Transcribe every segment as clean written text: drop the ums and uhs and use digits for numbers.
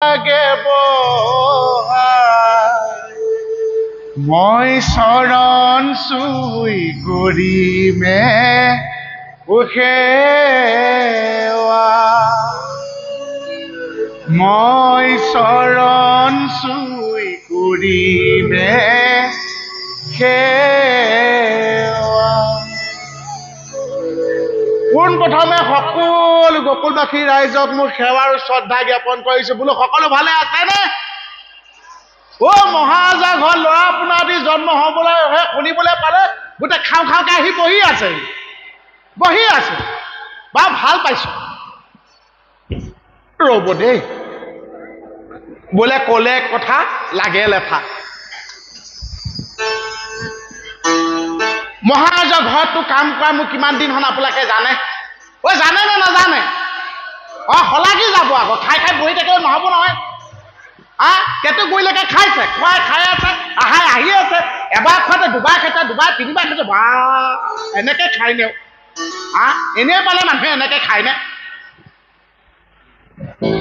লাগে মই চৰণ চুই কৰিমে সেৱা মই চৰণ চুই কৰিমে সেৱা পোন প্ৰথমে সকলো গোকুলবাসী ৰাইজক মোৰ সেৱাৰ শ্ৰদ্ধা জ্ঞাপন কৰিছো বোলো সকলো ভালে আছেনে ও মহাজা ঘৰ ল'ৰা আপোনাৰ দি জন্ম হ'বলৈ শুনিবলৈ পালে গোটেই খাওঁ খাওঁকে আহি বহি আছে বা ভাল পাইছো ৰ'ব দেই বোলে ক'লে কথা লাগে লেঠা মহাজা ঘৰতো কাম কৰা মোক কিমান দিন হ'ল আপোনালোকে জানে ঐ জানে নে নাজানে হলাকি যাব আকৌ খাই খাই বহি থাকিলে নহ'ব নহয় কেতু গৈলৈকে খাইছে খাই আছে আহি আছে এবাৰ খোৱাতে দুবাৰ খাইছে দুবাৰ তিনিবাৰ খাইছে বা এনেকে খাই নেও এনেই পালে মানুহে এনেকে খাই নে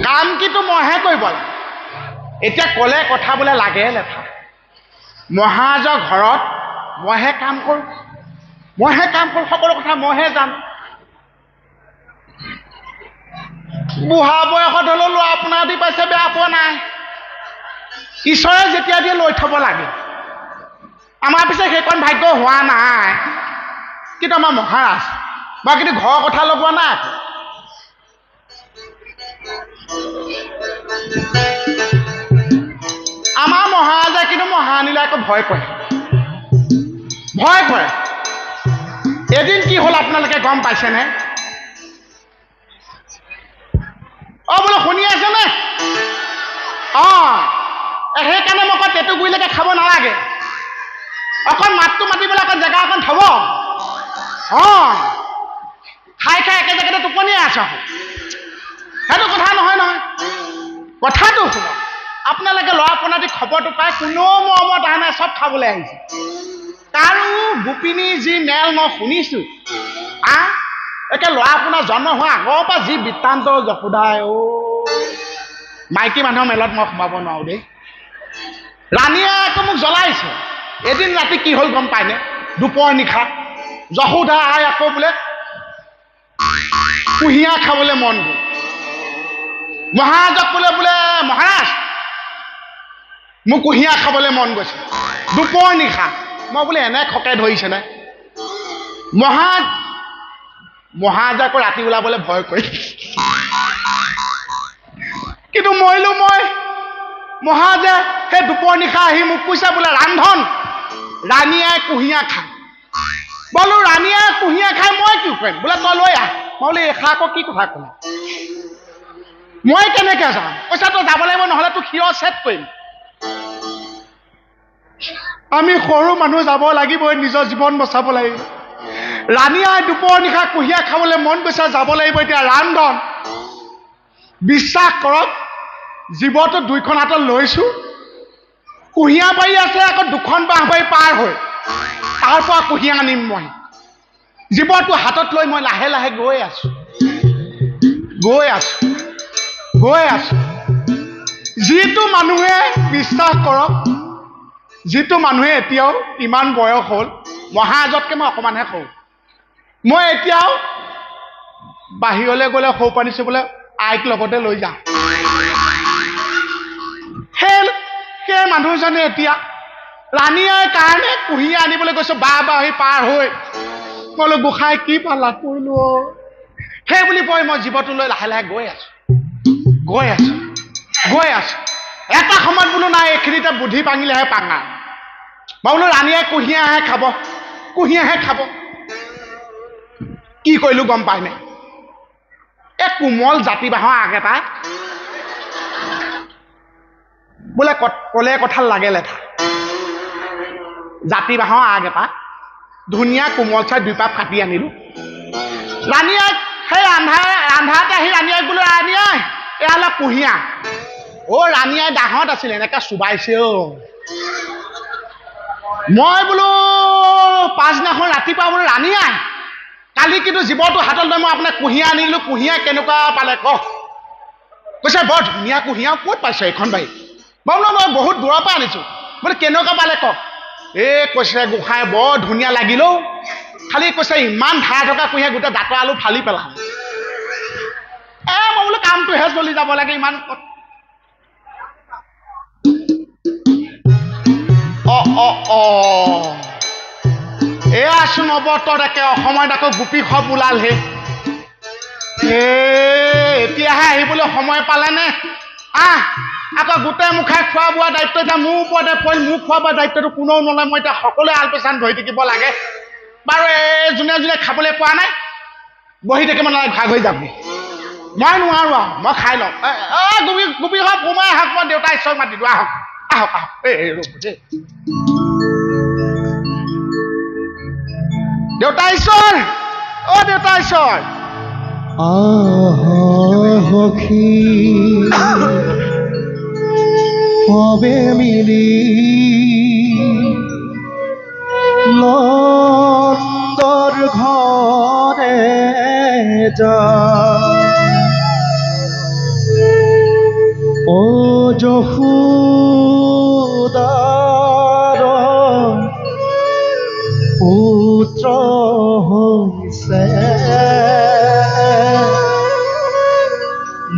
কাম কিন্তু মইহে কৰিব লাগে এতিয়া ক'লে কথা বোলে লাগে লেঠা মহাজৰ ঘৰত মইহে কাম কৰোঁ সকলো কথা মইহে জানো বুঢ়া বয়সত হ'লেও ল'ৰা আপোনাৰ দি পাইছে বেয়া পোৱা নাই ঈশ্বৰে যেতিয়া দিয়ে লৈ থ'ব লাগে আমাৰ পিছে সেইকণ ভাগ্য হোৱা নাই কিন্তু আমাৰ মহাৰাজ মই কিন্তু ঘৰৰ কথা লগোৱা নাই আমাৰ মহাৰাজে কিন্তু মহানিলে আকৌ ভয় কৰে এদিন কি হ'ল আপোনালোকে গম পাইছেনে বোলো শুনি আছেনে সেইকাৰণে মই অকণ তেঁতু গুৰিলৈকে খাব নালাগে অকণ মাতটো মাতিবলৈ অকণ জেগা অকণ থ'ব খাই একে জেগাতে টোপনিয়াই আছ সেইটো কথা নহয় কথাটো শুনক আপোনালোকে ল'ৰা পোনাটি খবৰটো পাই কোনো মৰমত অহা নাই চব খাবলৈ আহিছে তাৰো গোপিনী যি মেল মই শুনিছোঁ একে ল'ৰা আপোনাৰ জন্ম হোৱা আগৰ পৰা যি বৃত্তান্ত জপুদাই মাইকী মানুহৰ মেলত মই সোমাব নোৱাৰো দেই ৰাণীয়ে আকৌ মোক জ্বলাইছে এদিন ৰাতি কি হ'ল গম পায়নে দুপৰ নিশা যশোদা আই আকৌ বোলে কুঁহিয়া খাবলৈ মন গ'ল মহাৰাজক বোলে মহাৰাজ মোক কুঁহিয়া খাবলৈ মন গৈছে দুপৰ নিশা মই বোলে এনে খকে ধৰিছেনে মহাৰাজে আকৌ ৰাতি ওলাবলৈ ভয় কৰি কিন্তু মই মহাৰাজে সেই দুপৰ নিশা আহি মোক কৈছে বোলে ৰান্ধন ৰাণীয়ে কুঁহিয়া খায় বোলো ৰাণীয়ে কুঁহিয়া খাই মই কি কৰিম বোলে তই লৈ আহ মই বোলে এষা আকৌ কি কথা ক'লে মই কেনেকৈ যাম কৈছা তই যাব লাগিব নহ'লে তোক সিয় ছেট কৰিম আমি সৰু মানুহ যাব লাগিবই নিজৰ জীৱন বচাব লাগিব ৰাণীয়ে দুপৰ নিশা কুঁহিয়া খাবলৈ মন গৈছে যাব লাগিব এতিয়া ৰান্ধন বিশ্বাস কৰক জীৱটো দুইখন হাতত লৈছোঁ কুঁহিয়া বাৰী আছে আকৌ দুখন বাঁহ বাৰী পাৰ হৈ তাৰ পৰা কুঁহিয়া আনিম মই জীৱটো হাতত লৈ মই লাহে লাহে গৈ আছোঁ যিটো মানুহে বিশ্বাস কৰক যিটো মানুহে এতিয়াও ইমান বয়স হ'ল মহাৰাজতকৈ মই অকণমানহে সৰু মই এতিয়াও বাহিৰলৈ গ'লে সৌ পানী চুবলৈ আইক লগতে লৈ যাওঁ সেই মানুহজনে এতিয়া ৰাণীয়ে কাৰণে কুঁহিয়া আনিবলৈ গৈছোঁ বাহি পাৰ হৈ মই বোলো গোসাঁই কি পালা কৰিলো সেই বুলি কৈ মই জীৱটো লৈ লাহে লাহে গৈ আছো এটা সময়ত বোলো নাই এইখিনিতে বুদ্ধি পাঙিলেহে পাঙা মই বোলো ৰাণীয়ে কুঁহিয়াহে খাব কি কৰিলো গম পাইনে এই কোমল জাতি বাঁহৰ আগ এটা বোলে ক'লে কথা লাগে লেঠা জাতি বাঁহৰ আগ এটা ধুনীয়া কোমল চাই দুই পাপ কাটি আনিলো ৰাণীয়ে সেই আন্ধাৰতে আহি ৰাণীয়ে বোলো ৰাণীয়ে এয়া অলপ কুঁহিয়া ৰাণীয়ে ডাঙত আছিলে এনেকৈ চুবাইছে মই বোলো পাছদিনাখন ৰাতিপুৱা বোলো ৰাণীয়ে কালি কিন্তু জীৱটো হাতত লৈ মই আপোনাক কুঁহিয়া আনিলোঁ কুঁহিয়া কেনেকুৱা পালে কওক কৈছে বৰ ধুনীয়া কুঁহিয়া ক'ত পাইছ এইখন বাৰী মই বোলো মই বহুত দূৰৰ পৰা আনিছোঁ বোলে কেনেকুৱা পালে কওক কৈছে গোসাঁই বৰ ধুনীয়া লাগিলেও খালি কৈছে ইমান ধাৰ থকা কুঁহিয়া গোটেই দাঁতৰ আলু ফালি পেলালে মই বোলো কামটোহে চলি যাব লাগে ইমান আছো নৱতৰ একে অসমত আকৌ গোপী খপ ওলালহে এতিয়াহে আহিবলৈ সময় পালেনে আকৌ গোটেই মুখাই খোৱা বোৱা দায়িত্ব এতিয়া মোৰ ওপৰতে পৰিল মোক খোৱা বোৱা দায়িত্বটো কোনেও নলয় মই এতিয়া সকলোৱে আলপৈচান ধৰি থাকিব লাগে বাৰু যোনে যোনে খাবলৈ পোৱা নাই বহি থাকিব নালাগে ভাগ হৈ যাবি মই নোৱাৰো আৰু মই খাই লওঁ গোপী হওক সোমাই আহক মই দেউতা ঈশ্বৰ মাতি দিওঁ আহক আহক আহক ৰ'ব দেই দেউতা ঈশ্বৰ দেউতা ঈশ্বৰ সখী সবে মিলি নন্দৰ ঘৰে যা যশোদাৰ পুত্ৰ হৈছে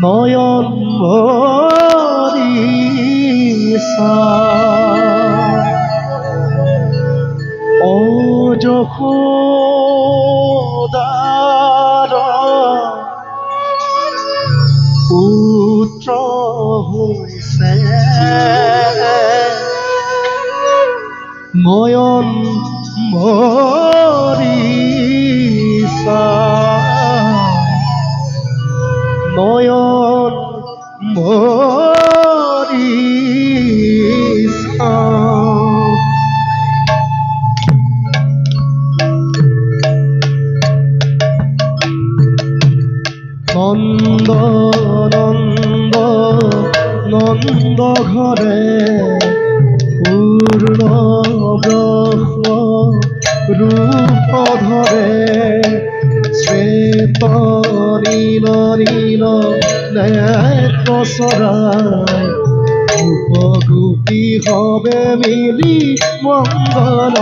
নয়ন ভৰিছা যশোদাৰ পুত্ৰ হৈছে নয়ন ভৰিছা নয়ন ভৰিছা নন্দ নন্দ নন্দ ঘৰে পূৰ্ণ ব্ৰহ্ম ৰূপ ধৰে শ্বেত নীল নীল নেত্ৰ চৰাই গোপী হবে মিলি মংগল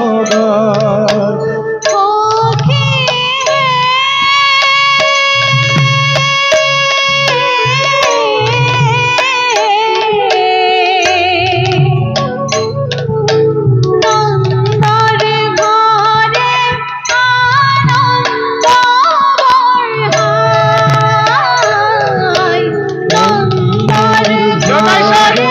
গায়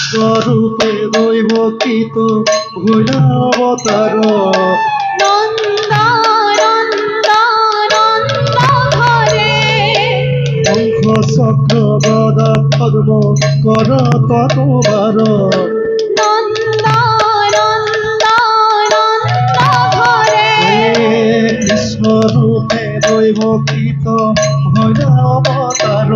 স্বরূপে দৈবকৃত ভৈরবতার শঙ্খ চক্র গদা পদ্ম করত তোমার কৃষ্ণরূপে দৈবকৃত ভৈরবতার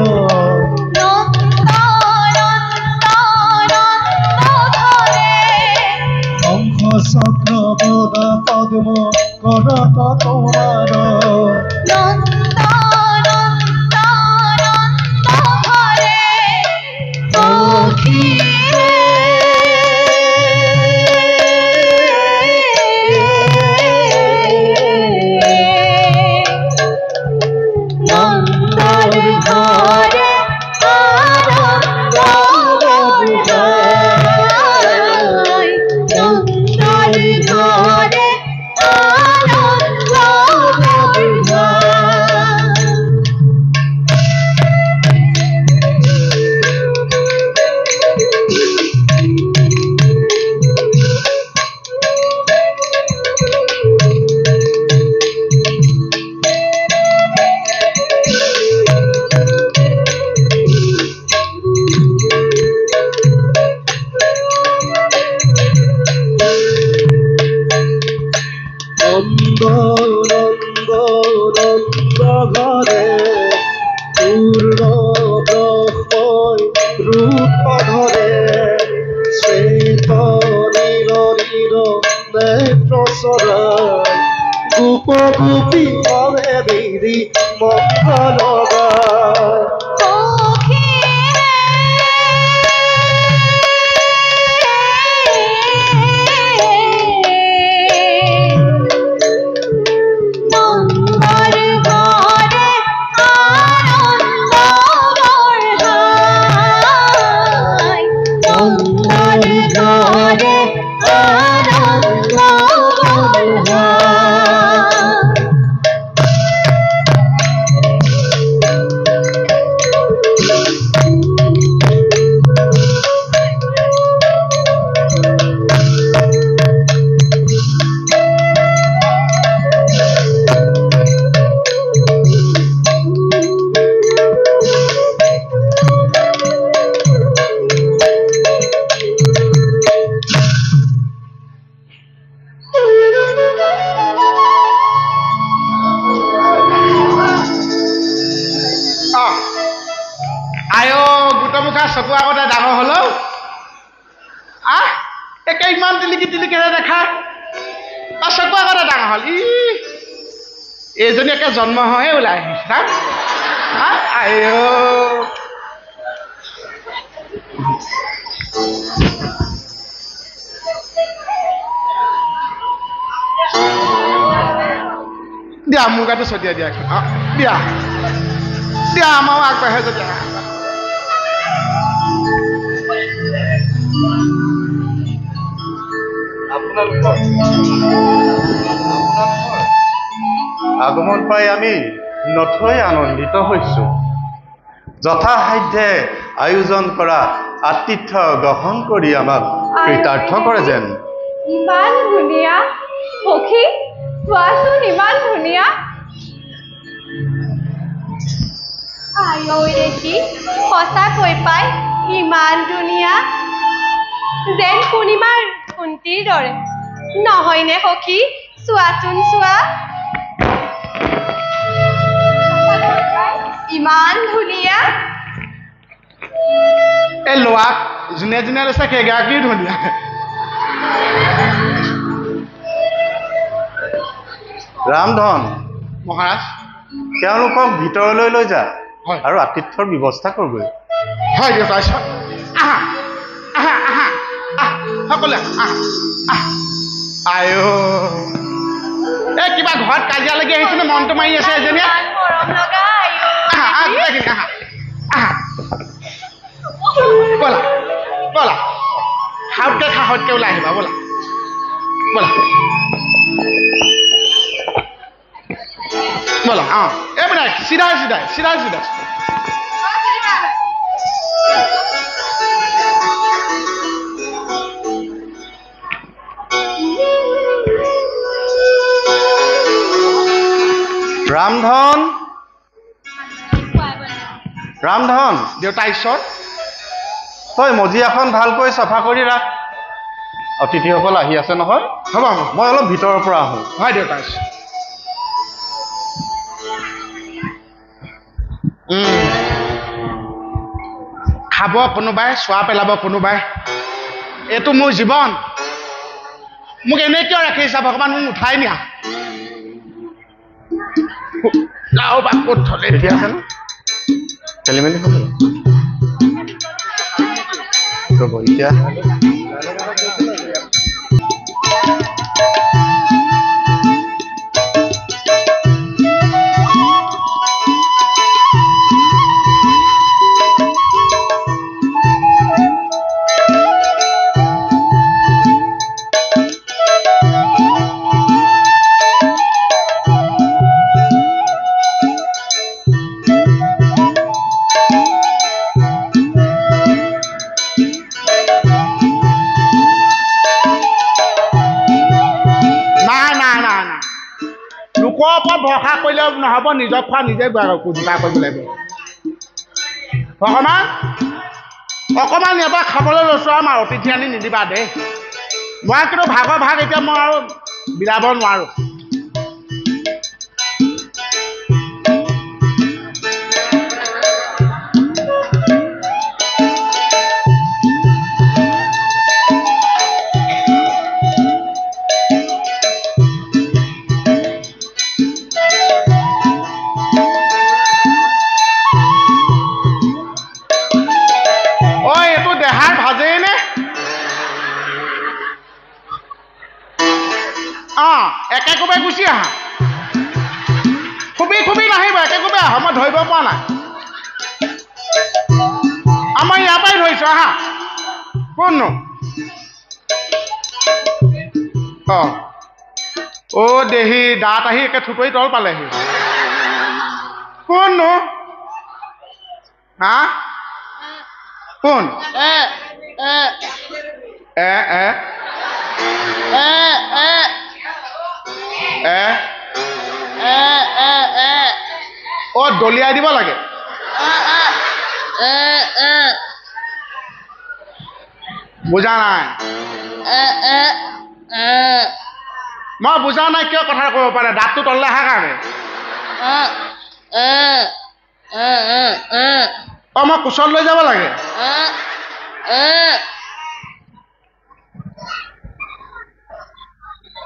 চক্র গদা পদ্ম করত তোমার নন্দর ঘরে রূপ ধরে শ্বেত নীল নীল নেত্র সরাই গোপ গোপী করে বিধি মঙ্গল গায় চকু আগতে ডাঙৰ হলো একে ইমান টিলিকি টিলিকিহে দেখা চকু আগতে ডাঙৰ হল এইজনী একে জন্ম হৈহে ওলাই আহিছে দিয়া মোৰ গাটো ছটিয়াই দিয়া দিয়া দিয়া আমাৰো আগবাঢ়ে যদি আগমন পাই আমি নথৈ আনন্দিত হৈছো যথাসাধ্যে আয়োজন কৰা আতিথ্য গ্ৰহণ কৰি আমাক কৃতাৰ্থ কৰে যেন ইমান ধুনীয়া সখী চোৱাচোন ইমান ধুনীয়া আয়ৈ দেখি সঁচাকৈ পাই ইমান ধুনীয়া যেন পূৰ্ণিমাৰ কুন্তীৰ দৰে নহয়নে সখী চোৱাচোন চোৱা ইমান ধুনীয়া এই লোৱাক যোনে যোনে লৈছে সেইগৰাকীও ধুনীয়া ৰামধন মহাৰাজ তেওঁলোকক ভিতৰলৈ লৈ যা আৰু আতিথ্যৰ ব্যৱস্থা কৰগৈ হয় দেউতা আহা আহা আহা সকলোৱে আয়ো এই কিবা ঘৰত কাজিয়া লাগি আহিছেনে মনটো মাৰি আছে এজনীয়ে বলা বলা হাতকে খাহতকে ওলাই আহিবা বলা বলা বলা এইবিলাক চিধাই চিধাই চিধাই চিধাই ৰামধন ৰামধন দেউতা ঈশ্বৰ তই মজিয়াখন ভালকৈ চাফা কৰি ৰাখ অতিথিসকল আহি আছে নহয় হ'ব হ'ব মই অলপ ভিতৰৰ পৰা আহোঁ হয় দেউতা ঈশ্বৰ খাব কোনোবাই চোৱা পেলাব কোনোবাই এইটো মোৰ জীৱন মোক এনে কিয় ৰাখিছা ভগৱান মোক উঠাই নিয়া লাও বা ক'ত থলে ঠিকে আছে ন খেলি মেলি হ'ব ৰ'ব এতিয়া লোকৰ ওপৰত ভৰসা কৰিলে নহ'ব নিজৰ খোৱা নিজে যোগাৰ কৰিব লাগিব ভগৱান অকণমান এবাৰ খাবলৈ লৈছোঁ আমাৰ অতিথি আনি নিদিবা দেই মই কিন্তু ভাগৰ ভাগ এতিয়া মই আৰু বিলাব নোৱাৰোঁ আহা কোননো অ দেহি দাঁত আহি একে থুতৰি তল পালেহি কোননো হা কোন এ অ দলিয়াই দিব লাগে বুজা নাই মই বুজা নাই কিয় কথা ক'ব পাৰে দাঁতটো তললে অহা কাৰণে অ মই কোচত লৈ যাব লাগে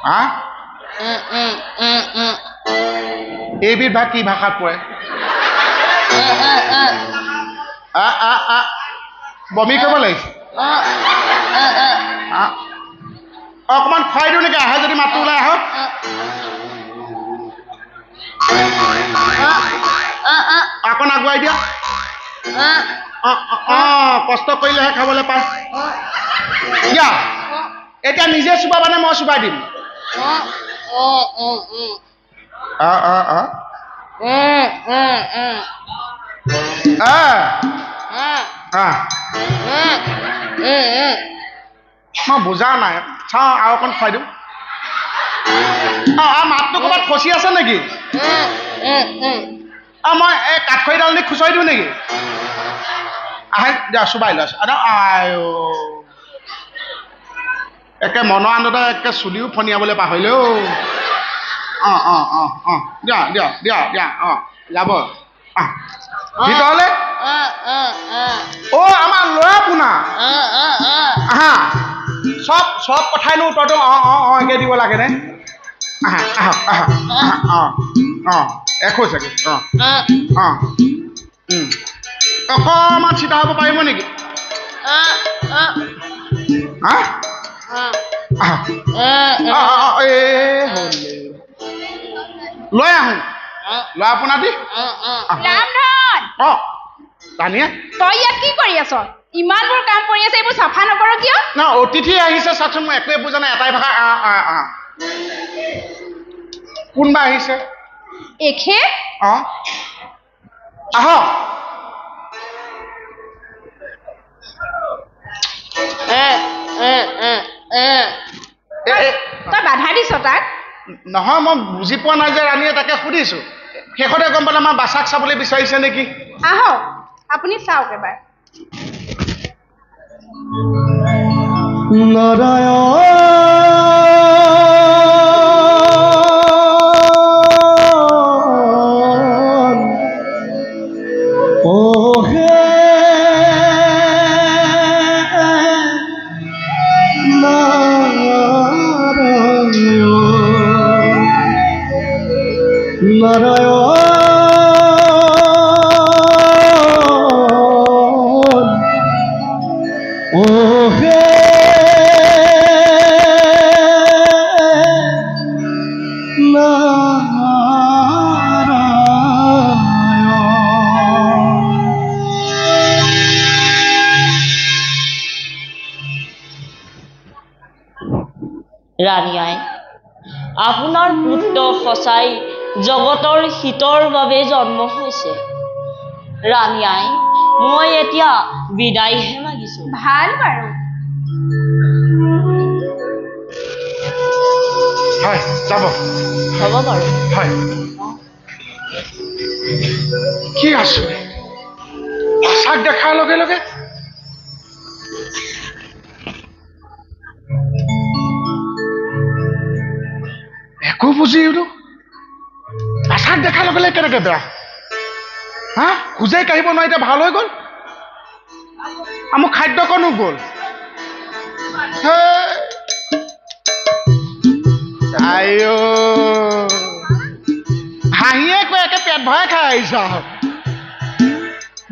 হা এইবিধ ভাগ কি ভাষাত পৰে বমি কৰিব লাগিছে অকণমান খুৱাই দিওঁ নেকি আহে যদি মাতটো ওলাই আহক অকণ আগুৱাই দিয়া কষ্ট কৰিলেহে খাবলৈ পায় দিয়া এতিয়া নিজে চুবাবানে মই চুবাই দিম মই বুজা নাই চাওঁ আৰু অকণ খুৱাই দিওঁ মাতটো ক'ৰবাত ফচি আছে নেকি মই এই কাঠখৰিডাল নি খুচৰি দিওঁ নেকি আহে দিয়া চুবাই লৈছো আই একে মনৰ আনন্দতে একে চুলিও ফনিয়াবলৈ পাহৰিলে দিয়া দিয়া দিয়া দিয়া যাব ভিতৰলে আমাৰ ল'ৰা পোনা আহা চব চব কথাইনো উত্তৰটো একে দিব লাগে নে এখোজ চাগে অকণমান চিধা হ'ব পাৰিব নেকি লৈ আহোঁ ল'ৰা পোনা দি তানিয়া তই ইয়াত কি কৰি আছ ইমানবোৰ কাম কৰি আছে এইবোৰ চাফা নকৰ কিয় ন অতিথি আহিছে চাচোন মই একোৱে বুজা নাই এটাই ভাষা কোনবা আহিছে এখে আহক তই বাধা দিছ তাক নহয় মই বুজি পোৱা নাই যে ৰাণীয়ে তাকে সুধিছো শেষতে গম পালে আমাৰ বাচাক চাবলৈ বিচাৰিছে নেকি আহক আপুনি চাওক এবাৰ ৰাণীয়াই আপোনাৰ পুত্ৰ সঁচাই জগতৰ হিতৰ বাবে জন্ম হৈছে ৰাণীয়াই মই এতিয়া বিদায়হে মাগিছো ভাল বাৰু হয় যাব হ'ব বাৰু হয় কি আছো বাচাক দেখাৰ লগে লগে একো বুজিলো বাচাক দেখাৰ লগে লগে কেনেকে বেয়া হা খোজেই কাঢ়িব নোৱাৰি এতিয়া ভাল হৈ গ'ল মোৰ খাদ্যকণো গ'ল আইঅ হাঁহিয়ে কৈ একে পেট ভৰাই খাই আহিছ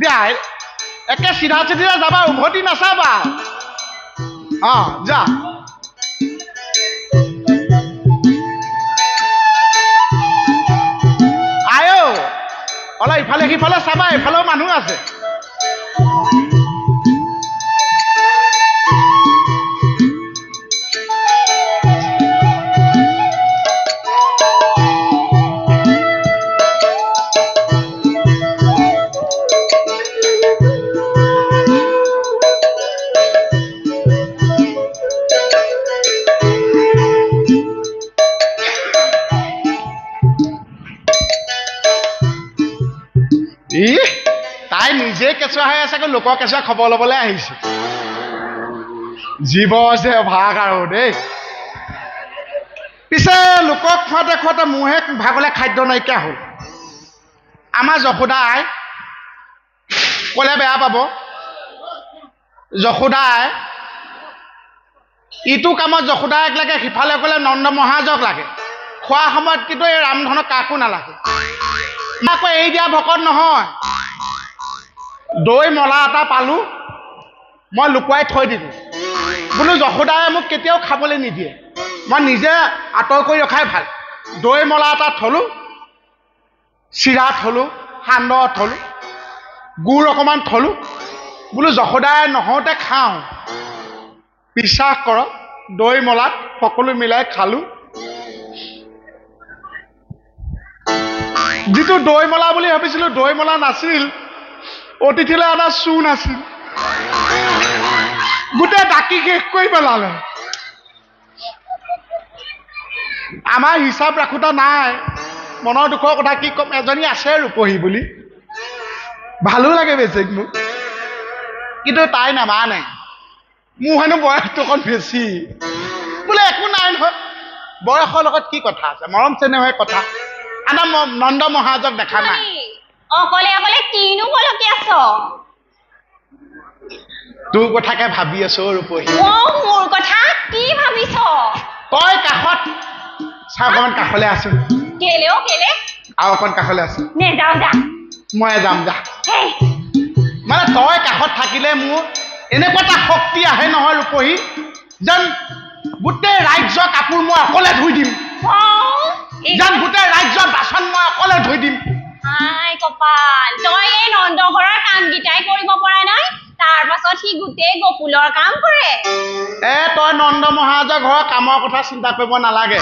দিয়া একে চিধা চিধিৰে যাবা উভতি নাচাবা যা আইঅ অলপ ইফালে সিফালে চাবা ইফালেও মানুহ আছে কেঁচুৱা হৈ আছে লোকৰ কেঁচুৱা খবৰ ল'বলৈ আহিছে জীৱ যে ভাগ আৰু দেই পিছে লোকক খুৱাতে খুৱাতে মোৰহে ভাগলে খাদ্য নাইকিয়া হ'ল আমাৰ যশোদাই ক'লে বেয়া পাব যশোদাই ইটো কামত যশোদায়ক লাগে সিফালে গ'লে নন্দ মহাজক লাগে খোৱা সময়ত কিন্তু এই ৰামধনক কাকো নালাগে আকৌ এৰি দিয়া ভকত নহয় দৈ মলা এটা পালোঁ মই লুকুৱাই থৈ দিলোঁ বোলো যশোদায়ে মোক কেতিয়াও খাবলৈ নিদিয়ে মই নিজে আঁতৰ কৰি ৰখাই ভাল দৈ মলা এটা থলোঁ চিৰা থলোঁ সান্দহ থলোঁ গুড় অকণমান থলোঁ বোলো যশোদায়ে নহওঁতে খাওঁ বিশ্বাস কৰক দৈ মলাত সকলো মিলাই খালোঁ যিটো দৈ মলা বুলি ভাবিছিলোঁ দৈ মলা নাছিল অতিথিলৈ এটা চূণ আছিল গোটেই ডাকি শেষ কৰি পেলালে আমাৰ হিচাপ ৰাখোতা নাই মনৰ দুখৰ কথা কি ক'ম এজনী আছে ৰূপহী বুলি ভালো লাগে বেছি মোক কিন্তু তাই নামানে মোৰ হেনো বয়সটো অকণ বেছি বোলে একো নাই নহয় বয়সৰ লগত কি কথা আছে মৰম চেনেহৰ কথা আমাৰ নন্দ মহাজক দেখা নাই অকলে অকলে কিনো বলকি আছ তোৰ কথাকে ভাবি আছো ৰূপহী মোৰ কথা কি ভাবিছ তই কাষত চা অকণমান কাষলৈ আছো কেলে আৰু অকণ কাষলৈ আছো নে যাওঁ যা মই যাম যা মানে তই কাষত থাকিলে মোৰ এনেকুৱা এটা শক্তি আহে নহয় ৰূপহী যেন গোটেই ৰাজ্যৰ কাপোৰ মই অকলে ধুই দিম যেন গোটেই ৰাজ্যৰ বাচন মই অকলে ধুই দিম আই কপাল তই এই নন্দঘৰৰ কামকেইটাই কৰিব পৰা নাই তাৰ পাছত সি গোটেই গকুলৰ কাম কৰে তই নন্দ মহাৰাজৰ ঘৰৰ কামৰ কথা চিন্তা কৰিব নালাগে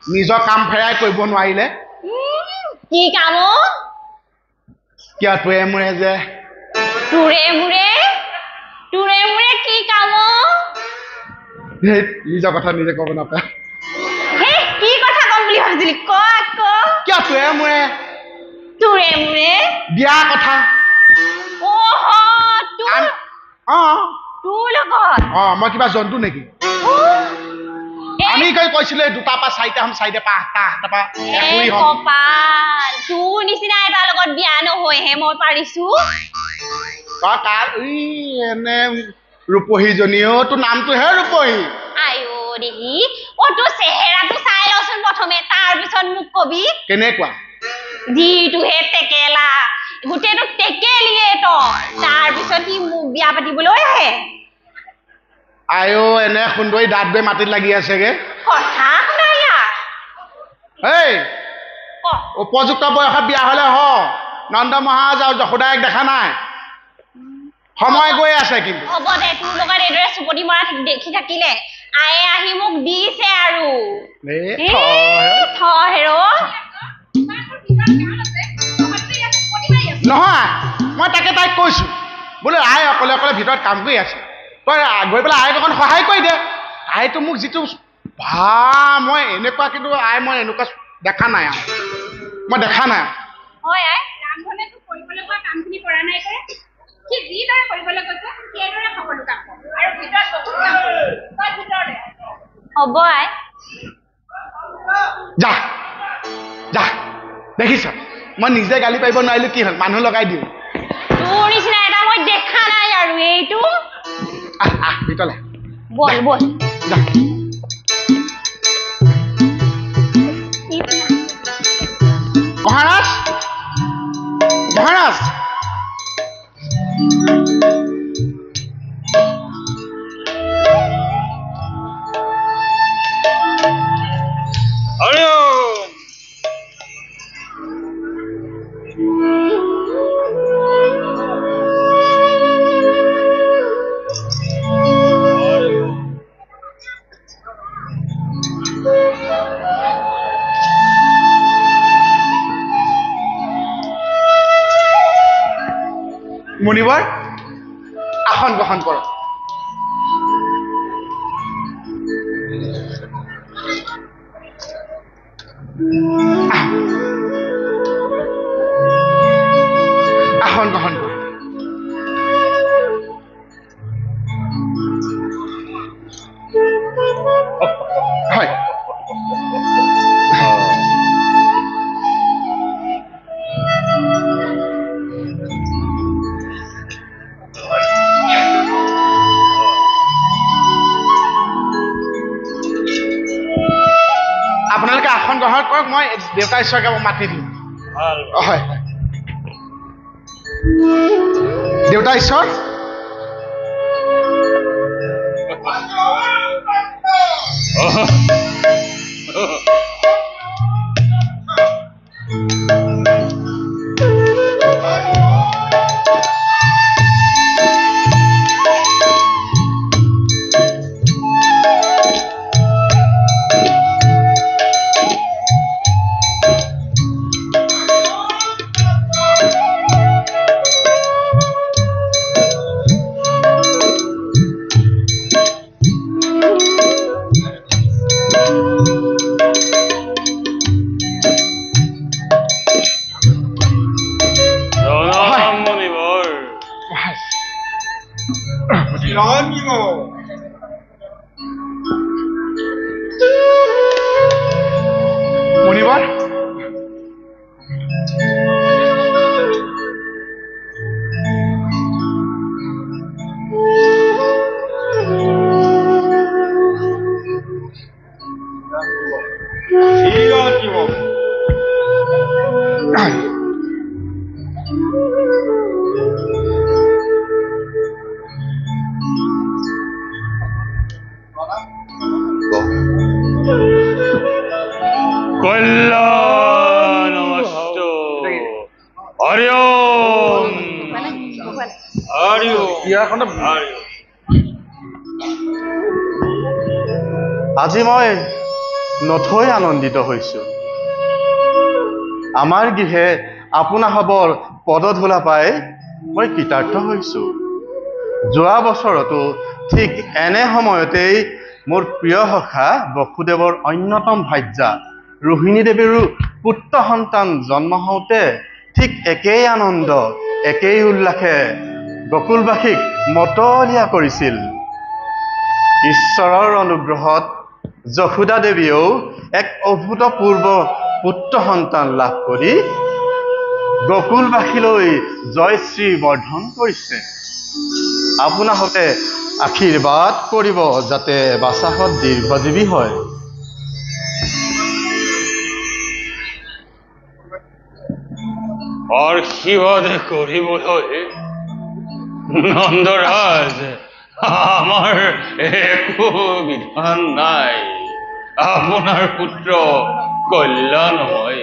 নিজৰ কাম ফেৰাই কৰিব নোৱাৰিলে কি কাম কিয় তোৰে মোৰে যে তোৰে মোৰে কি কাম নিজৰ কথা নিজে ক'ব নাপায় কি কথা কম বুলি ভাবিছিলি ক কিয় তোৰে মোৰে বিয়া কথা তোৰ লগত মই কিবা জন্তু নেকি আমি কৈছিলো দুটাৰ পৰা চাৰিটা হ'ম চাৰিটা পৰা আঠটা আঠটাৰ পৰা একুৰি হ'ম কপাল তোৰ নিচিনা এটাৰ লগত বিয়া নহয়হে মই পাৰিছো এনে ৰূপহীজনীও তোৰ নামটোহে ৰূপহী আইও দেহি তোৰ চেহেৰাটো চাই লচোন প্ৰথমে তাৰ পিছত মোক কবি কেনেকুৱা যিটোহে টেকেলা গোটেইটো টেকেলিয়ে তই তাৰ পিছত সি মোক বিয়া পাতিবলৈ আহে আইও এনে সুন্দৰী দাঁত গৈ মাটিত লাগি আছেগে কথা শুনা ইয়াৰ উপযুক্ত বয়সত বিয়া হলে নন্দ মহাৰাজ আৰু যশোদায়ক দেখা নাই সময় গৈ আছে কিন্তু হ'ব দে তোৰ লগত এইদৰে চুপতি মৰা দেখি থাকিলে আয়ে আহি মোক দিছে আৰু নহয় মই তাকে তাইক কৈছো বোলে আই অকলে অকলে ভিতৰত কাম কৰি আছে তই গৈ পেলাই আইক অকণ সহায় কৰি দে আইটো মোক যিটো মই এনেকুৱা কিন্তু মই এনেকুৱা দেখা নাই মই দেখা নাই হয় আই ৰামধনে তো কৰিবলৈ কোৱা কামখিনি কৰা নাই কৰে কি যিদৰে কৰিবলৈ কৈছে সেইদৰে সকলো কাম আৰু ভিতৰত তই ভিতৰতে হ'ব আই যা দেখিছ মই নিজে গালি পাৰিব নোৱাৰিলো কি হ'ল মানুহ লগাই দিওঁ তোৰ নিচিনা এটা মই দেখা নাই আৰু এইটো ভিতৰলে বল যা মহাৰাজ মুনিবৰ আসন গ্ৰহণ কৰক আসন গ্ৰহণ কৰক আহক মই দেউতা ঈশ্বৰকে মই মাতি দিওঁ হয় দেউতা ঈশ্বৰ মণিবৰ আজি মই নথৈ আনন্দিত হৈছোঁ আমাৰ গৃহে আপোনাসৱৰ পদধূলা পাই মই কৃতাৰ্থ হৈছোঁ যোৱা বছৰতো ঠিক এনে সময়তেই মোৰ প্ৰিয় সখা বসুদেৱৰ অন্যতম ভাৰ্যা ৰোহিণী দেৱীৰো পুত্ৰ সন্তান জন্ম হওঁতে ঠিক একেই আনন্দ একেই উল্লাসে গকুলবাসীক মতলীয়া কৰিছিল ঈশ্বৰৰ অনুগ্ৰহত যশোদা দেৱীয়েও এক অভূতপূৰ্ব পুত্ৰ সন্তান লাভ কৰি গকুলবাসীলৈ জয়শ্ৰী বৰ্ধন কৰিছে আপোনাহঁতে আশীৰ্বাদ কৰিব যাতে বাচাহত দীৰ্ঘজীৱী হয় আশীৰ্বাদ কৰিবলৈ নন্দৰাজ আমাৰ একো বিধান নাই আপোনাৰ পুত্ৰ কল্যাণ হয়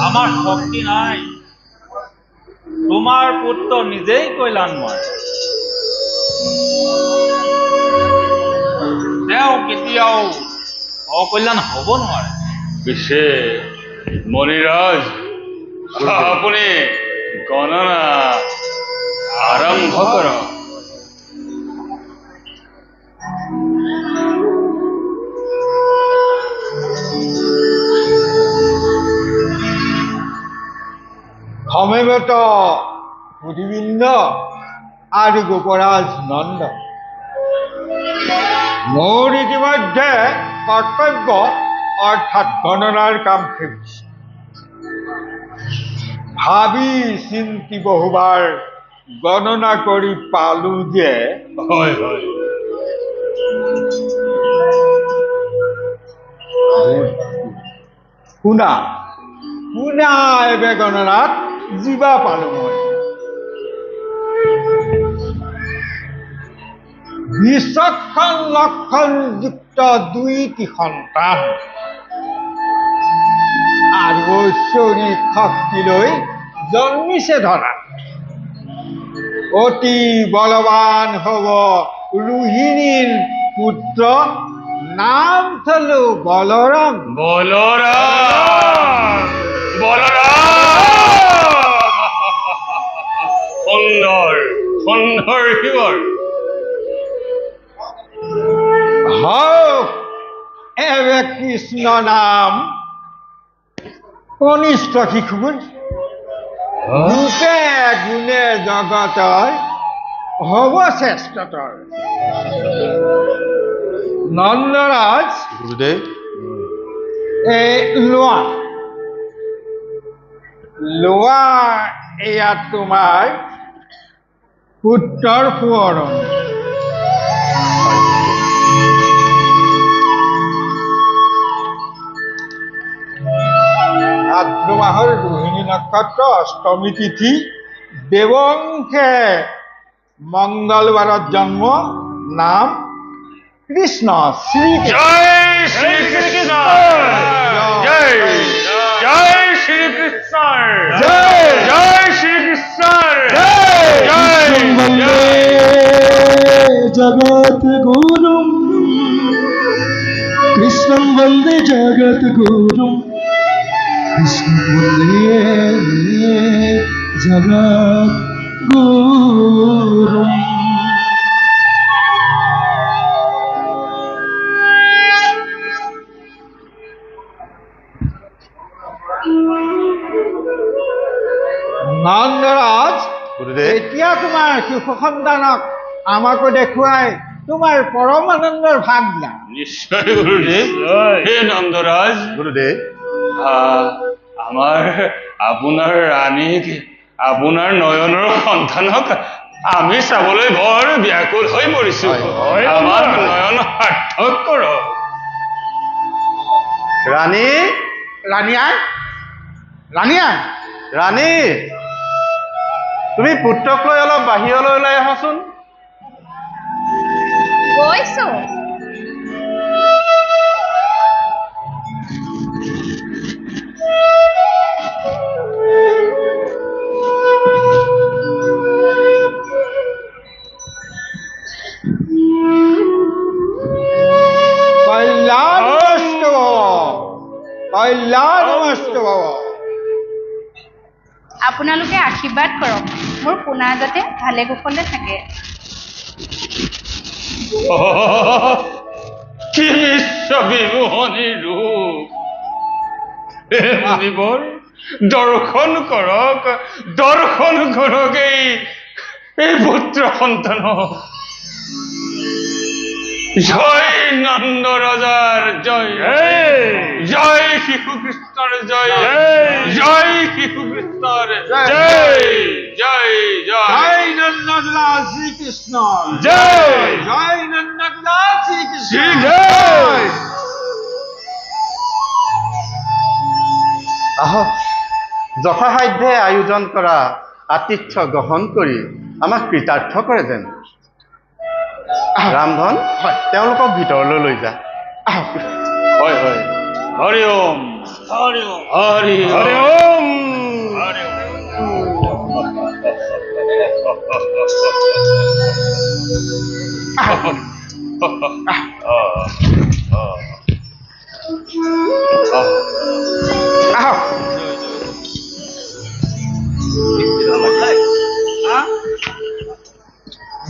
আমাৰ শক্তি নাই তোমাৰ পুত্ৰ নিজেই কল্যাণময় তেওঁ কেতিয়াও অকল্যাণ হ'ব নোৱাৰে পিছে মণিৰাজ আপুনি গণনা আৰম্ভ কৰক সমবেত সুধিবৃন্দ আৰু গোপৰাজ নন্দ মোৰ ইতিমধ্যে কৰ্তব্য অৰ্থাৎ গণনাৰ কাম শেষ ভাবি চিন্তি বহুবাৰ গণনা কৰি পালো যে হয় হয় শুনা শুনা এবে গণনাত জীৱা পালো মই ২০ লক্ষণ যুক্ত ২টি সন্তান আৰু ঐশ্বৰিক শক্তিলৈ জন্মিছে ধৰা অতি বলৱান হব ৰোহিণীৰ পুত্ৰ নাম থলো বলৰাম বলৰাম সুন্দৰ সুন্দৰ শিৱৰ এবে কৃষ্ণ নাম কনিষ্ঠ শিশুৰ ৰূপে গুণে জগতৰ হব শ্ৰেষ্ঠতৰ নন্দৰাজ গুৰুদেৱ লোৱা লোৱা এয়া তোমাৰ পুত্ৰৰ সোঁৱৰণ মাহৰ ৰোহিণী নক্ষত্ৰ অষ্টমী তিথি দেৱংশে মংগলবাৰত জন্ম নাম কৃষ্ণ শ্ৰীকৃষ্ণ জয় শ্ৰীকৃষ্ণ জয় জয় শ্ৰীকৃষ্ণ জয় জয় শ্ৰীকৃষ্ণ কৃষ্ণং বন্দে জগদ্গুৰুম কৃষ্ণং বন্দে জগদ্গুৰুম কৃষ্ণং বন্দে জগদ্গুৰুম নন্দৰাজ গুৰুদেৱ এতিয়া তোমাৰ শিশু সন্তানক আমাকো দেখুৱাই তোমাৰ পৰম আনন্দৰ ভাগ দিয়া নিশ্চয় গুৰুদেব হে নন্দৰাজ গুৰুদেৱ আমাৰ আপনাৰ ৰানীক আপনাৰ নয়নৰ সন্তানক আমি চাবলৈ বৰ ব্যাকুল হৈ পৰিছো আমাৰ নয়ন সাৰ্থক কৰক ৰাণী ৰাণীয়াই ৰাণীয়াই ৰাণী তুমি পুত্ৰক লৈ অলপ বাহিৰলৈ ওলাই আহাচোন গৈছো কল্যাণমস্তু কল্যাণমস্তু আপোনালোকে আশীৰ্বাদ কৰক মোৰ পোনা যাতে ভালে কুশলে থাকে কি বিশ্ববিমোহনী ৰূপ হে মুনিবৰ দৰ্শন কৰক এই পুত্ৰ সন্তানক জয় নন্দ ৰজাৰ জয় জয় শিশু কৃষ্ণৰ জয় জয় শিশু কৃষ্ণৰ জয় জয় জয় জয় নন্দলাল শ্ৰীকৃষ্ণ জয় জয় নন্দলাল শ্ৰীকৃষ্ণ জয় আহক যথাসাধ্যে আয়োজন কৰা আতিথ্য গ্ৰহণ কৰি আমাক কৃতাৰ্থ কৰে যেন ৰামধন তেওঁলোকক ভিতৰলৈ লৈ যা হয় হয় হৰি ওম হৰি ওম হৰি হৰি ওম হৰি আহক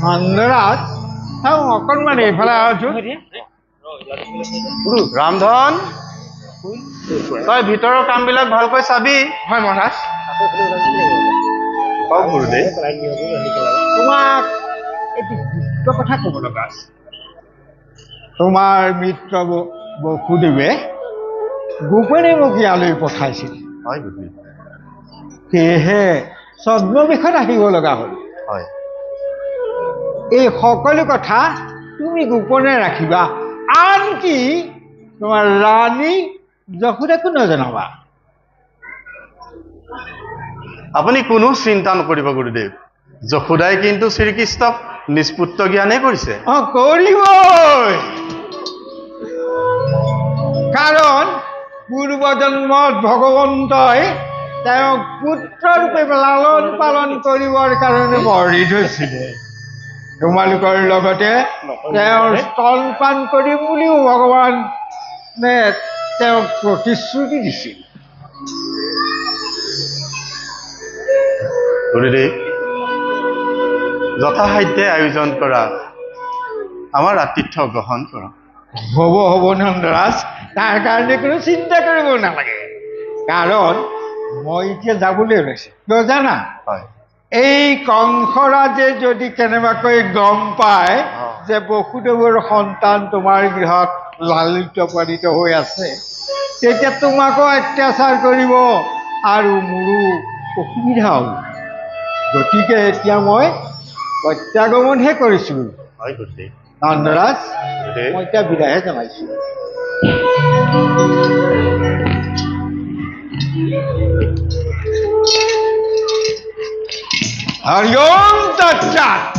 নন্দৰাজ চাওঁ অকণমান এইফালে আছো ৰামধন তই ভিতৰৰ কামবিলাক ভালকৈ চাবি হয় মহাৰাজ কওক গুৰুদেৱ তোমাক এটি গুপ্ত কথা ক'ব লগা আছে তোমাৰ মিত্ৰ বসুদেৱে গোপনে মোক ইয়ালৈ পঠাইছিল হয় গুৰুদেৱ সেয়েহে ছদ্মবেশত আহিব লগা হ'ল হয় এই সকলো কথা তুমি গোপনে ৰাখিবা আনকি তোমাৰ ৰাণী যশোদাকো নজনাবা আপুনি কোনো চিন্তা নকৰিব গুৰুদেৱ যশোদাই কিন্তু শ্ৰীকৃষ্ণক নিষ্পুত্ৰ জ্ঞানে কৰিছে কৰিবই কাৰণ পূৰ্বজন্মত ভগৱন্তই তেওঁক পুত্ৰৰূপে লালন পালন কৰিবৰ কাৰণে বৰি থৈছিলে তোমালোকৰ লগতে তেওঁৰ স্তনপান কৰিম বুলিও ভগৱানে তেওঁক প্ৰতিশ্ৰুতি দিছিল গুৰুদেৱ যথাসাধ্যে আয়োজন কৰা আমাৰ আতিথ্য গ্ৰহণ কৰক হ'ব নন্দৰাজ তাৰ কাৰণে কোনো চিন্তা কৰিব নালাগে কাৰণ মই এতিয়া যাবলৈ ওলাইছোঁ কিয় জানা হয় এই কংসৰাজে যদি কেনেবাকৈ গম পায় যে বসুদেৱৰ সন্তান তোমাৰ গৃহত লালিত পালিত হৈ আছে তেতিয়া তোমাকো অত্যাচাৰ কৰিব আৰু মোৰো অসুবিধা হ'ব গতিকে এতিয়া মই প্ৰত্যাগমনহে কৰিছোঁ হয় গুৰুদেৱ নন্দৰাজ গুৰুদেৱ মই এতিয়া বিদায়হে জনাইছোঁ হৰি ওম তৎসৎ